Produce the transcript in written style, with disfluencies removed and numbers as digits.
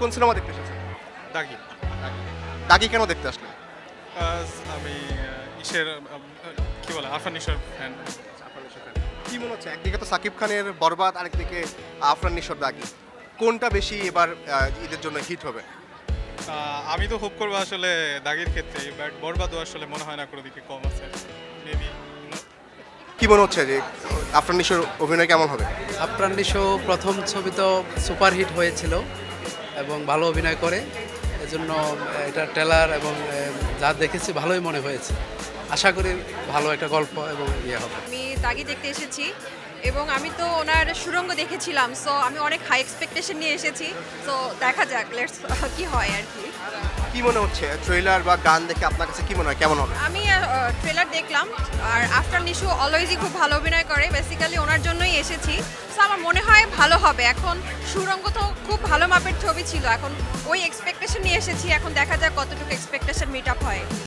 কোন সিনেমা দেখতে এসেছেন? দাগি। দাগি কেন দেখতে আসলেন? আমি ইসের কি বলে আরফান নিশোর ফ্যান। কি মনে হচ্ছে, একদিকে তো সাকিব খানের বরবাদ, আরেকদিকে আফরান নিশোর দাগি, কোনটা বেশি এবার ঈদের জন্য হিট হবে? আমি তো হোপ করবো আসলে দাগির ক্ষেত্রে, বাট বরবাদও আসলে মনে হয় না কোনো দিকে কম আছে মেবি। কি মনে হচ্ছে যে আফরান নিশোর অভিনয় কেমন হবে? আফরান নিশো প্রথম ছবি তো সুপারহিট হয়েছিল এবং ভালো অভিনয় করে, এজন্য এটা ট্রেলার এবং যা দেখেছি ভালোই মনে হয়েছে। আশা করি ভালো একটা গল্প এবং ইয়ে হবে। আমি দাগি দেখতে এসেছি এবং আমি তো ওনার সুড়ঙ্গ দেখেছিলাম, সো আমি অনেক হাই এক্সপেকটেশন নিয়ে এসেছি। সো দেখা যাক লেটস কি হয় আর কি। কি মনে হচ্ছে ট্রেলার বা গান দেখে আপনার কাছে কি মনে হয় কেমন হবে? আমি ট্রেলার দেখলাম, আর আফরান নিশো অলওয়েজই খুব ভালো অভিনয় করে, বেসিক্যালি ওনার জন্যই এসেছি। সো আমার মনে হয় ভালো হবে। এখন সুড়ঙ্গ তো খুব ভালো মাপের ছবি ছিল, এখন ওই এক্সপেকটেশন নিয়ে এসেছি, এখন দেখা যাক কতটুকু এক্সপেকটেশন মিট আপ হয়।